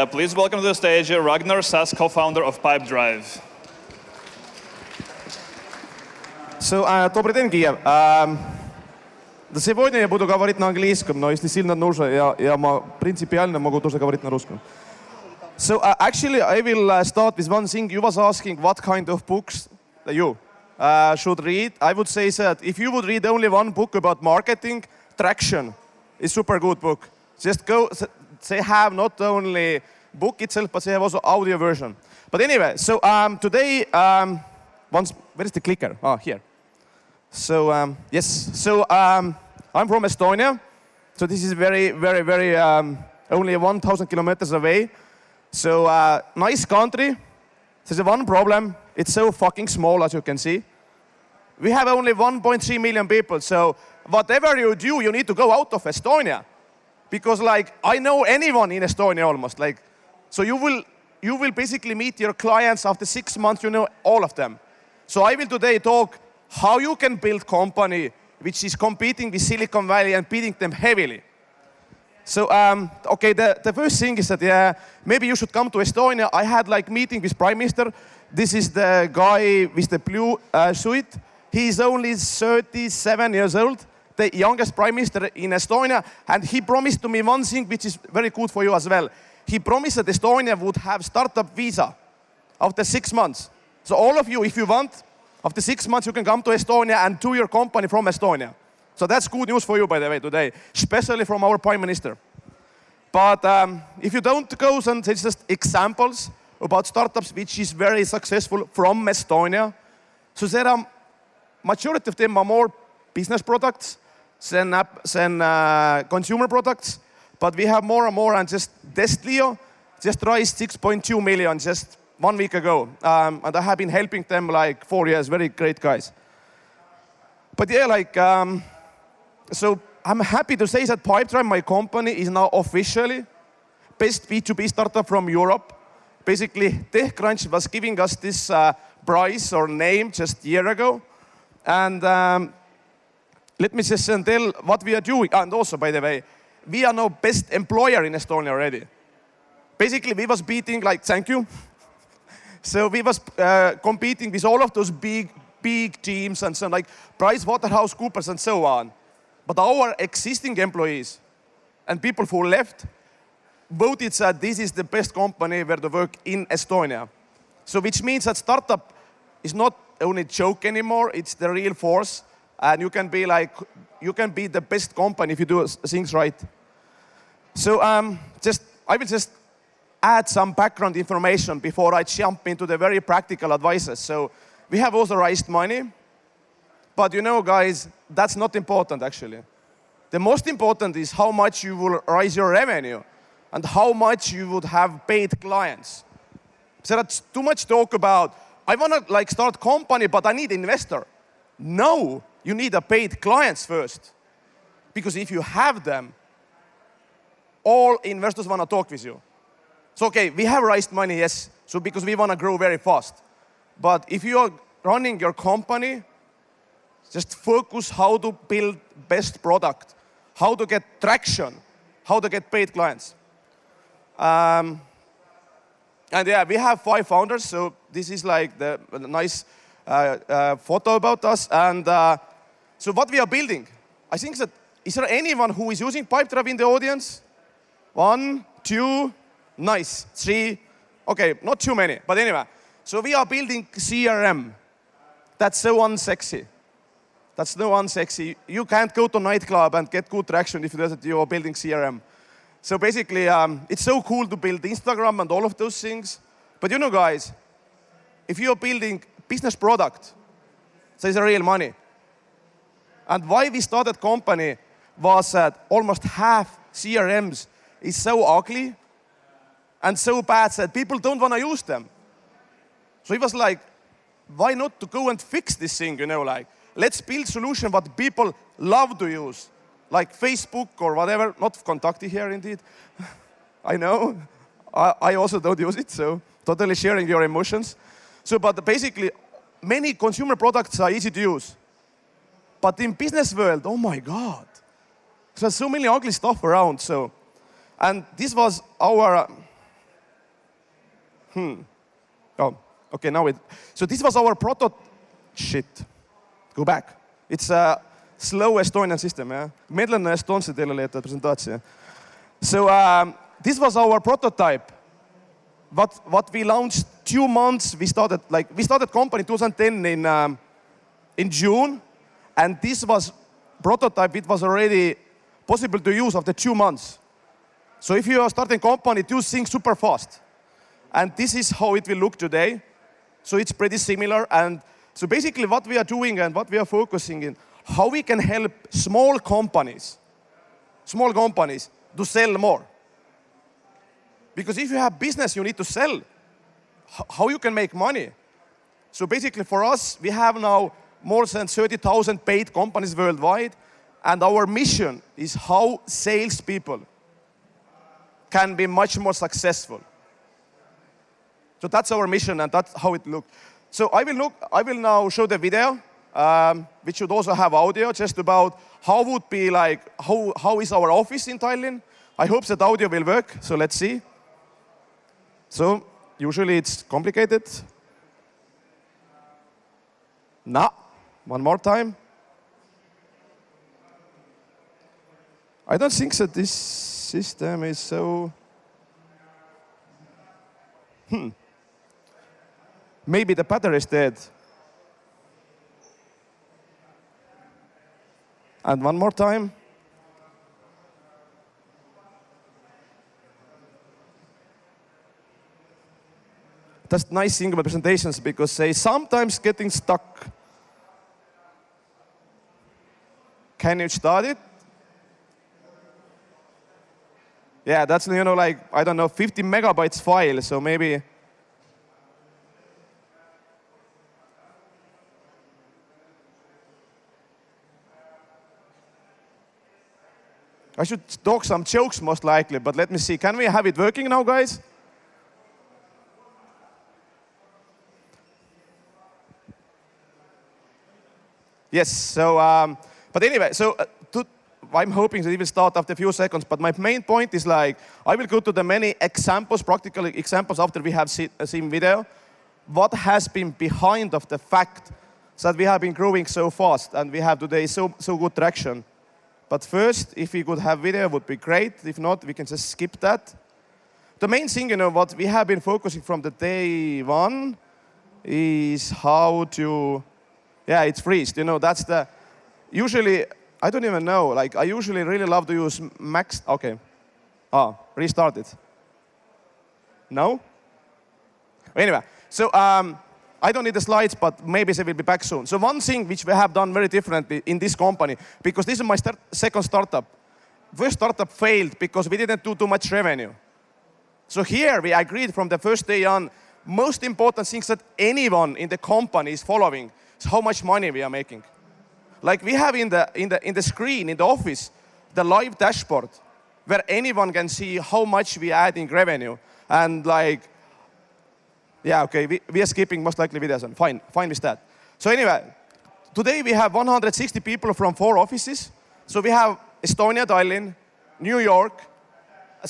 Please welcome to the stage Ragnar Sass, co-founder of Pipedrive. Добрый день, Киев. Да сегодня я буду говорить на английском, но если сильно нужно, я принципиально могу тоже говорить на русском. Actually, I will start with one thing. You was asking what kind of books that you should read. I would say that if you would read only one book about marketing, Traction is a super good book. Just go. They have not only book itself, but they have also audio version. But anyway, today, where is the clicker? Oh, here. Yes. I'm from Estonia. So this is very only 1,000 kilometers away. Nice country. There's one problem. It's so fucking small, as you can see. We have only 1.3 million people. So whatever you do, you need to go out of Estonia. Because I know anyone in Estonia almost. So you will basically meet your clients after 6 months, you know all of them. So I will today talk how you can build company which is competing with Silicon Valley and beating them heavily. Okay, the first thing is that maybe you should come to Estonia. I had meeting with Prime Minister. This is the guy with the blue suit. He's only 37 years old, the youngest Prime Minister in Estonia, and he promised to me one thing which is very good for you as well. He promised that Estonia would have startup visa after 6 months. So all of you, if you want, after 6 months you can come to Estonia and do your company from Estonia. So that's good news for you, by the way, today, especially from our Prime Minister. But if you don't go, then it's just examples about startups which is very successful from Estonia. So there are majority of them are more business products than consumer products. But we have more and more, and just Destlio just raised 6.2 million just 1 week ago. And I have been helping them 4 years, very great guys. But yeah, so I'm happy to say that Pipedrive, my company, is now officially best B2B startup from Europe. Basically, TechCrunch was giving us this prize or name just a year ago. And let me just tell what we are doing. And also, by the way, we are now best employer in Estonia already. Basically, we was beating, thank you. So we was competing with all of those big teams and so on, like PricewaterhouseCoopers and so on. But our existing employees and people who left voted that this is the best company where to work in Estonia. So which means that startup is not only a joke anymore, it's the real force. And you can be the best company if you do things right. So I will just add some background information before I jump into the very practical advices. So we have also raised money. But you know, guys, that's not important, actually. The most important is how much you will raise your revenue and how much you would have paid clients. So that's too much talk about, I want to start company, but I need investor. No, you need a paid clients first. Because if you have them, all investors want to talk with you. So, okay, we have raised money, yes, so because we want to grow very fast. But if you are running your company, just focus how to build best product, how to get traction, how to get paid clients. And yeah, we have 5 founders, so this is the nice photo about us. And so what we are building, I think that, is there anyone who is using Pipedrive in the audience? 1, 2, nice, 3. Okay, not too many, but anyway. So we are building CRM. That's so unsexy. That's no unsexy. You can't go to a nightclub and get good traction if you are building CRM. So basically, it's so cool to build Instagram and all of those things. But you know, guys, if you are building business product, so it's real money. And why we started company was that almost half CRMs is so ugly and so bad that people don't want to use them. So it was why not to go and fix this thing, let's build solution what people love to use, like Facebook or whatever, not Contacti here indeed. I know, I also don't use it, so totally sharing your emotions. So, but basically, many consumer products are easy to use. But in business world, oh my God, there's so many ugly stuff around, so. And this was our Oh, okay, now so this was our shit. Go back. It's a slow Estonian system, yeah? Medlane estonse teile leiate presentaatsia. So this was our prototype. What we launched 2 months, we started company 2010 in June, and this was prototype, it was already possible to use after 2 months. So if you are starting company, do things super fast. And this is how it will look today. So it's pretty similar. And so basically what we are doing and what we are focusing in, how we can help small companies to sell more. Because if you have business, you need to sell. How you can make money? So basically for us, we have now more than 30,000 paid companies worldwide. And our mission is how salespeople can be much more successful. So that's our mission, and that's how it looks. So I will now show the video, which should also have audio, just about how would be like, how is our office in Tallinn. I hope that audio will work, so let's see. So usually it's complicated. No, one more time. I don't think that this system is so... Maybe the battery is dead. And one more time. That's the nice thing about presentations, because they sometimes getting stuck. Can you start it? Yeah, that's, like, I don't know, 50 megabytes file, so maybe. I should talk some jokes most likely, but let me see. Can we have it working now, guys? Yes, so, but anyway, so I'm hoping that it will start after a few seconds, but my main point is like, I will go to the many examples, practical examples after we have seen video. What has been behind of the fact that we have been growing so fast and we have today so good traction. But first, if we could have video, it would be great. If not, we can just skip that. The main thing, what we have been focusing from the day one is how to, yeah, it's freezed. That's the, usually, I don't even know. Like, I usually really love to use Max. Okay. Restart it. No? Anyway, so I don't need the slides, but maybe they will be back soon. So one thing which we have done very differently in this company, because this is my second startup. First startup failed because we didn't do too much revenue. So here we agreed from the first day on, most important things that anyone in the company is following is how much money we are making. Like we have in the screen in the office, the live dashboard, where anyone can see how much we add in revenue. And like, yeah, okay, we are skipping most likely videos. And fine with that. So anyway, today we have 160 people from 4 offices. So we have Estonia, Tallinn, New York,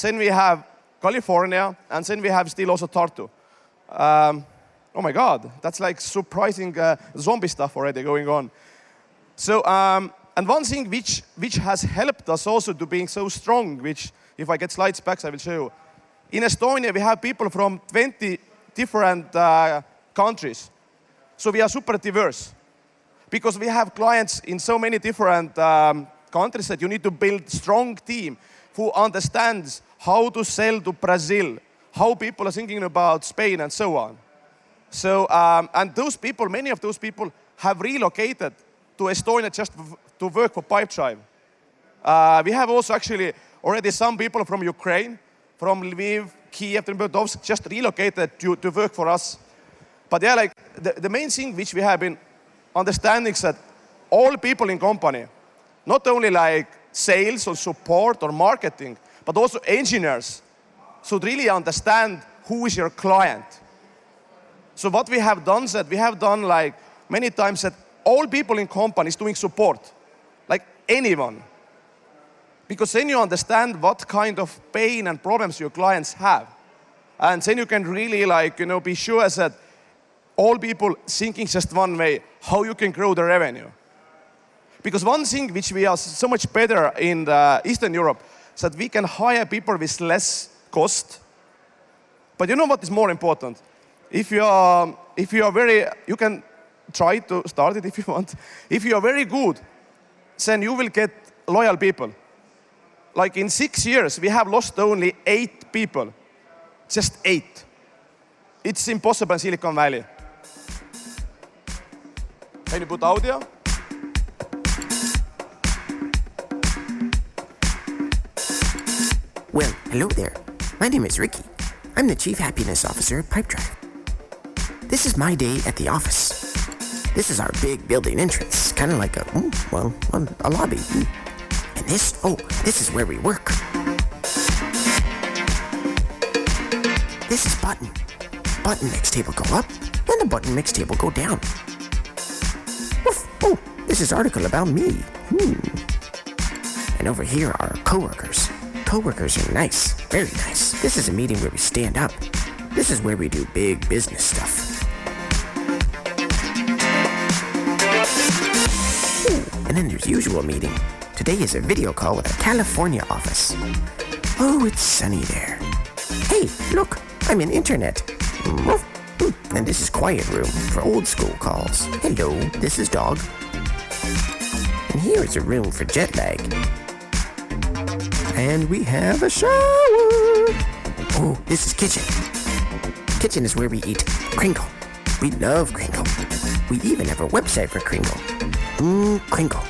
then we have California, and then we have still also Tartu. Oh my God, that's like surprising zombie stuff already going on. So, and one thing which has helped us also to being so strong, which if I get slides back, I will show you. In Estonia, we have people from 20 different countries. So we are super diverse. Because we have clients in so many different countries that you need to build strong team who understands how to sell to Brazil, how people are thinking about Spain and so on. So, and those people, many of those people have relocated to Estonia just to work for Pipedrive. We have also actually already some people from Ukraine, from Lviv, Kiev, Dnipropetrovsk, just relocated to work for us. But yeah, like the main thing which we have been understanding is that all people in company, not only like sales or support or marketing, but also engineers, should really understand who is your client. So what we have done is that we have done like many times that all people in companies doing support, like anyone. Because then you understand what kind of pain and problems your clients have. And then you can really be sure that all people thinking just one way, how you can grow the revenue. Because one thing which we are so much better in Eastern Europe is that we can hire people with less cost. But you know what is more important? If you are you can try to start it if you want. If you are very good, then you will get loyal people. Like in 6 years, we have lost only 8 people. Just 8. It's impossible in Silicon Valley. Can you put audio? Well, hello there. My name is Ricky. I'm the Chief Happiness Officer at Pipedrive. This is my day at the office. This is our big building entrance, kind of like a lobby. And this is where we work. This is button. Button makes table go up, and the button makes table go down. Oof, oh, this is article about me. And over here are coworkers. Coworkers are nice, very nice. This is a meeting where we stand up. This is where we do big business stuff. And then there's usual meeting. Today is a video call with our California office. Oh, it's sunny there. Hey, look, I'm in internet. And this is quiet room for old school calls. Hello, this is dog. And here is a room for jet lag. And we have a shower. Oh, this is kitchen. Kitchen is where we eat Kringle. We love Kringle. We even have a website for Kringle. Kringle.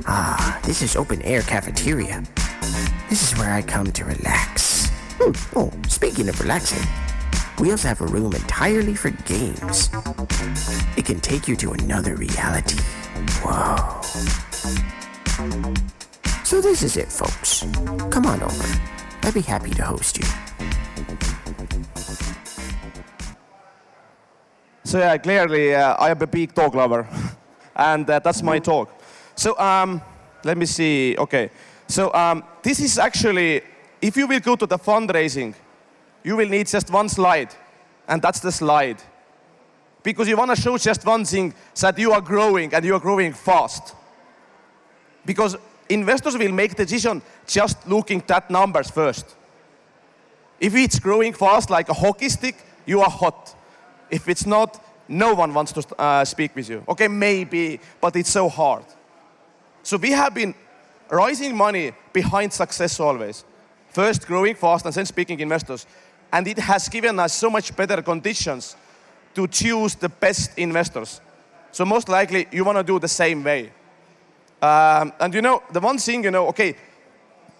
Ah, this is open air cafeteria. This is where I come to relax. Oh, speaking of relaxing, we also have a room entirely for games. It can take you to another reality. Whoa. So this is it, folks. Come on over. I'd be happy to host you. So yeah, clearly I am a big dog lover, and that's my talk. So let me see. Okay, so this is actually, if you will go to the fundraising, you will need just one slide, and that's the slide. Because you want to show just one thing, that you are growing, and you are growing fast. Because investors will make decision just looking at numbers first. If it's growing fast like a hockey stick, you are hot. If it's not, no one wants to speak with you. Okay, maybe, but it's so hard. So we have been raising money behind success always. First growing fast and then speaking investors. And it has given us so much better conditions to choose the best investors. So most likely you want to do the same way. And you know, the one thing, okay,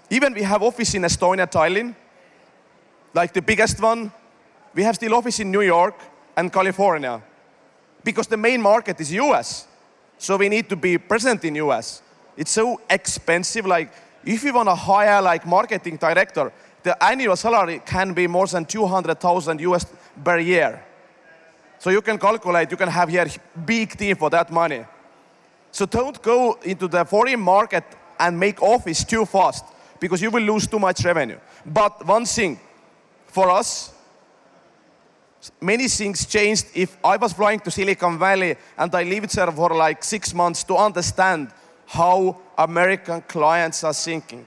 even we have office in Estonia, Tallinn, like the biggest one. We have still office in New York and California, because the main market is US. So we need to be present in US. It's so expensive. Like if you want to hire like marketing director, the annual salary can be more than 200,000 US per year. So you can calculate, you can have here big team for that money. So don't go into the foreign market and make office too fast, because you will lose too much revenue. But one thing, for us, many things changed. If I was flying to Silicon Valley and I lived there for like 6 months to understand how American clients are thinking,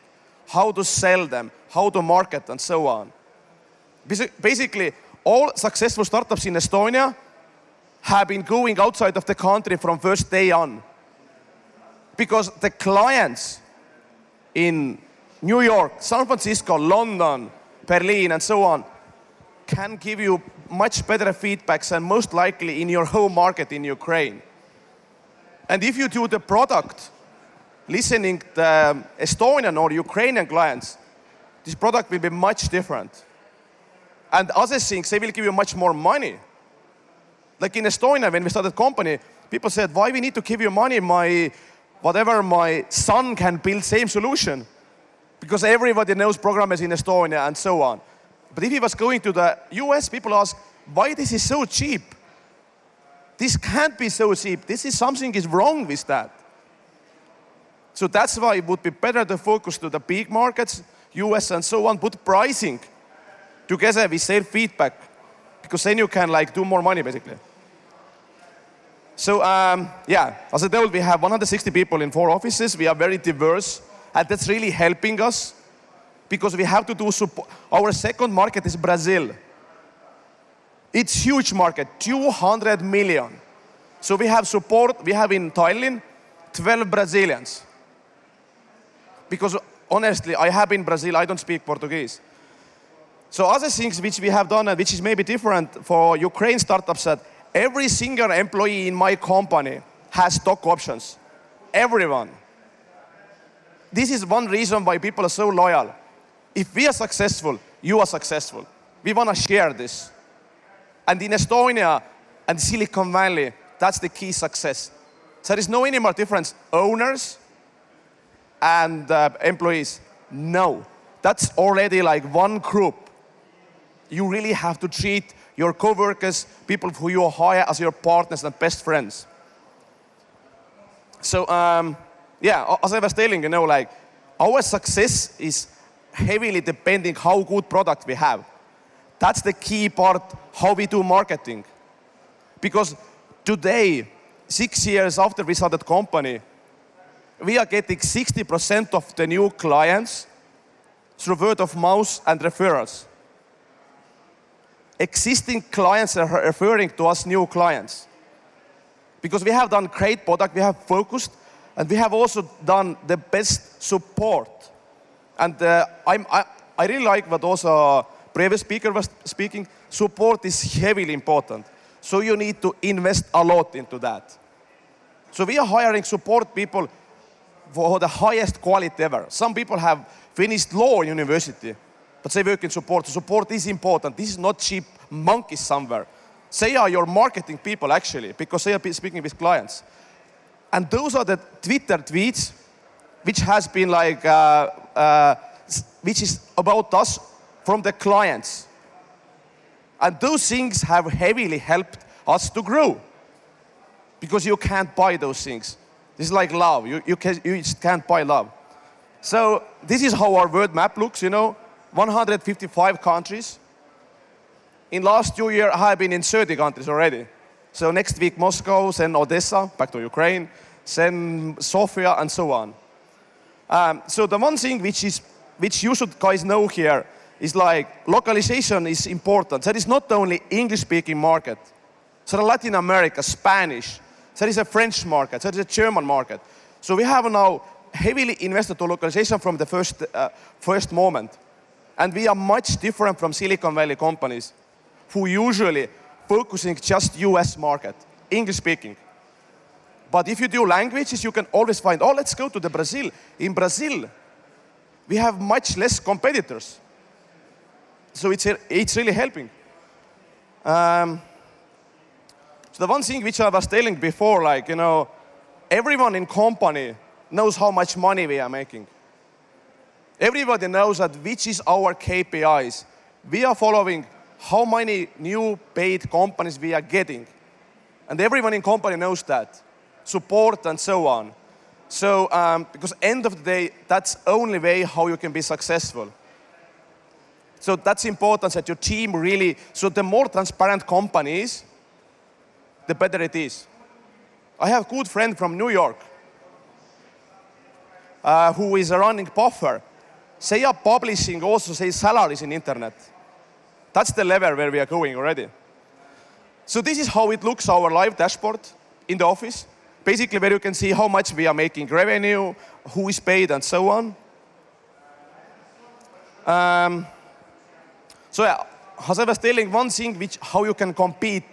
how to sell them, how to market, and so on. Basically, all successful startups in Estonia have been going outside of the country from first day on. Because the clients in New York, San Francisco, London, Berlin, and so on, can give you much better feedbacks than most likely in your home market in Ukraine. And if you do the product, listening the Estonian or Ukrainian clients, this product will be much different. And other things, they will give you much more money. Like in Estonia, when we started company, people said, why we need to give you money? My son can build same solution. Because everybody knows programmers in Estonia and so on. But if he was going to the US, people ask, why this is so cheap? This can't be so cheap. This is something is wrong with that. So that's why it would be better to focus to the big markets, US and so on, put pricing together we share feedback, because then you can like do more money basically. So yeah, as I told, we have 160 people in 4 offices. We are very diverse, and that's really helping us because we have to do support. Our second market is Brazil. It's huge market, 200 million. So we have support. We have in Thailand 12 Brazilians. Because honestly, I have been in Brazil, I don't speak Portuguese. So other things which we have done and which is maybe different for Ukraine startups, that every single employee in my company has stock options. Everyone. This is one reason why people are so loyal. If we are successful, you are successful. We want to share this. And in Estonia and Silicon Valley, that's the key success. So there is no any more difference, owners and employees. No, that's already like one group. You really have to treat your coworkers, people who you hire as your partners and best friends. So yeah, as I was telling, like our success is heavily depending how good product we have. That's the key part, how we do marketing. Because today, 6 years after we started the company, we are getting 60% of the new clients through word of mouth and referrals. Existing clients are referring to us new clients. Because we have done great product, we have focused, and we have also done the best support. And I really like what also previous speaker was speaking. Support is heavily important. So you need to invest a lot into that. So we are hiring support people for the highest quality ever. Some people have finished law university, but they work in support. So support is important. This is not cheap monkeys somewhere. They are your marketing people actually, because they are speaking with clients. And those are the Twitter tweets, which has been like, which is about us from the clients. And those things have heavily helped us to grow. Because you can't buy those things. This is like love. You just can't buy love. So this is how our world map looks, 155 countries. In last 2 years, I have been in 30 countries already. So next week, Moscow, then Odessa, back to Ukraine, then Sofia, and so on. So the one thing which you should guys know here is like localization is important. There is not only English-speaking market. So Latin America, Spanish. There is a French market. There is a German market. So we have now heavily invested to localization from the first moment. And we are much different from Silicon Valley companies who usually focusing just US market, English speaking. But if you do languages, you can always find, oh, let's go to the Brazil. In Brazil, we have much less competitors. So it's really helping. So the one thing which I was telling before, like, everyone in company knows how much money we are making. Everybody knows that which is our KPIs. We are following how many new paid companies we are getting. And everyone in company knows that. Support and so on. So, because end of the day, that's only way how you can be successful. So that's important that your team really, so the more transparent company is, the better it is. I have a good friend from New York who is running Buffer. They are publishing also their salaries in internet. That's the level where we are going already. So this is how it looks, our live dashboard in the office. Basically where you can see how much we are making revenue, who is paid, and so on. So yeah, as I was telling, one thing how you can compete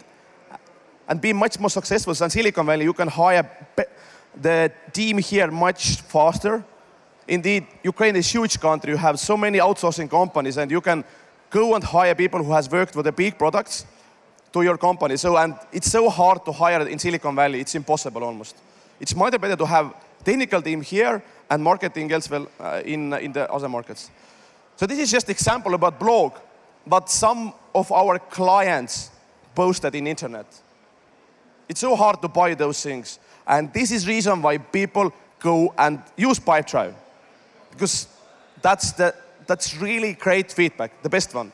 and be much more successful than Silicon Valley, you can hire the team here much faster. Indeed, Ukraine is a huge country. You have so many outsourcing companies, and you can go and hire people who has worked with the big products to your company. So, and it's so hard to hire in Silicon Valley. It's impossible almost. It's much better to have technical team here and marketing elsewhere in the other markets. So this is just example about blog, but some of our clients posted in internet. It's so hard to buy those things. And this is reason why people go and use Pipedrive. Because that's really great feedback, the best one.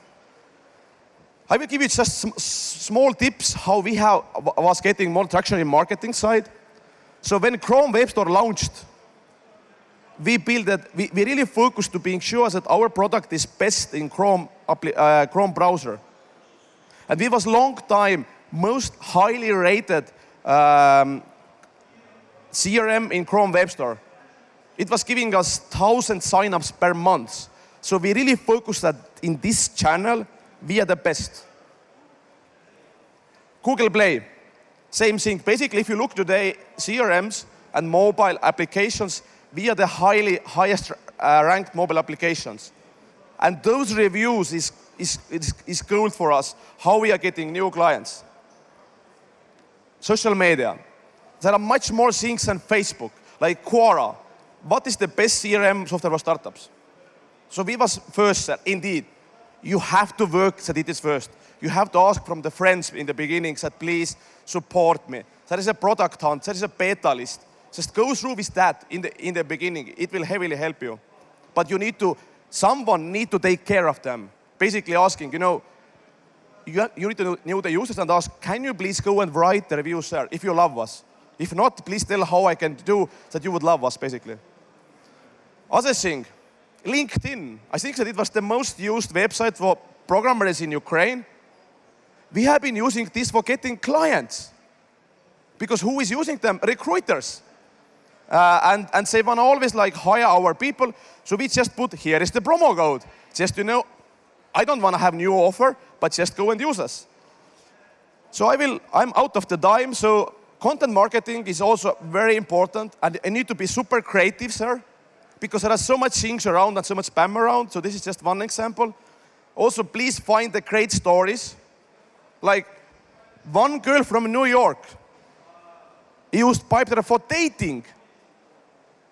I will give you just some small tips how we was getting more traction in marketing side. So when Chrome Web Store launched, we really focused to being sure that our product is best in Chrome browser. And we was long time most highly rated CRM in Chrome Web Store. It was giving us 1,000 signups per month. So we really focused that in this channel, we are the best. Google Play, same thing. Basically, if you look today, CRMs and mobile applications, we are the highest ranked mobile applications. And those reviews is gold for us, how we are getting new clients. Social media. There are much more things than Facebook, like Quora. What is the best CRM software for startups? So we was first, indeed. You have to work that it is first. You have to ask from the friends in the beginning that please support me. There is a product hunt, there is a beta list. Just go through with that in the beginning. It will heavily help you. But someone need to take care of them. Basically asking, you need to know the users and ask, can you please go and write the reviews there if you love us? If not, please tell how I can do that you would love us, basically. Other thing, LinkedIn. I think that it was the most used website for programmers in Ukraine. We have been using this for getting clients. Because who is using them? Recruiters. And they want to always hire our people. So we just put, here is the promo code. Just, I don't want to have new offer, but just go and use us. So I'm out of the dime. So content marketing is also very important. And I need to be super creative, sir. Because there are so much things around and so much spam around. So this is just one example. Also, please find the great stories. Like one girl from New York used Pipedrive for dating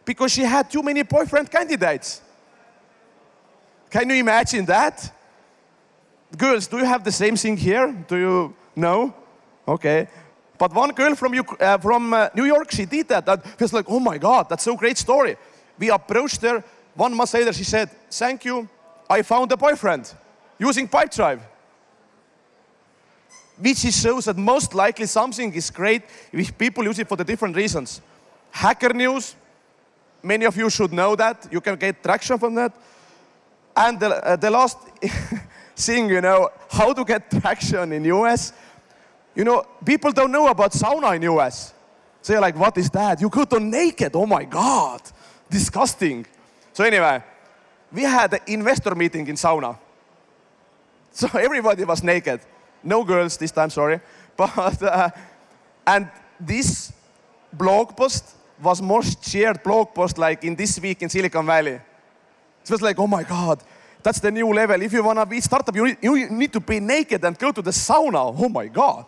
because she had too many boyfriend candidates. Can you imagine that? Girls, do you have the same thing here? Do you know? Okay. But one girl from New York, she did that. That was like, oh my God, that's so great story. We approached her. 1 month later, she said, thank you, I found a boyfriend using Pipedrive. Which shows that most likely something is great if people use it for the different reasons. Hacker news, many of you should know that. You can get traction from that. And the last thing, how to get traction in US. People don't know about sauna in US. So you're like, what is that? You go to naked, oh my God. Disgusting. So anyway, we had an investor meeting in sauna. So everybody was naked. No girls this time, sorry. But, and this blog post was most shared blog post like in this week in Silicon Valley. It was like, oh my God, that's the new level. If you want to be a startup, you need to be naked and go to the sauna. Oh my God.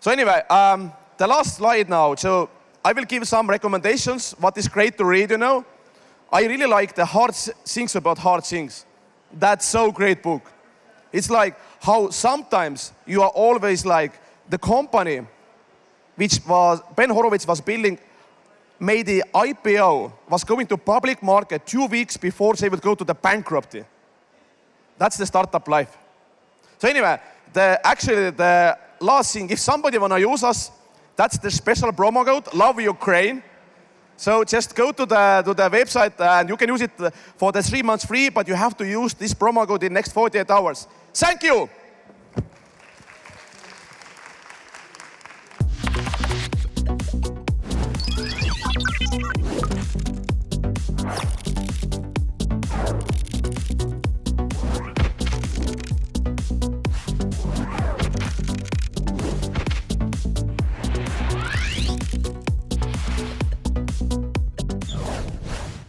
So anyway, the last slide now. So I will give some recommendations, what is great to read, I really like the Hard Things About Hard Things. That's so great book. It's like how sometimes you are always like the company which Ben Horowitz was building, made the IPO, was going to public market 2 weeks before they would go to the bankruptcy. That's the startup life. So anyway, the last thing, if somebody want to use us, that's the special promo code, Love Ukraine. So just go to the website and you can use it for the 3 months free, but you have to use this promo code in the next 48 hours. Thank you.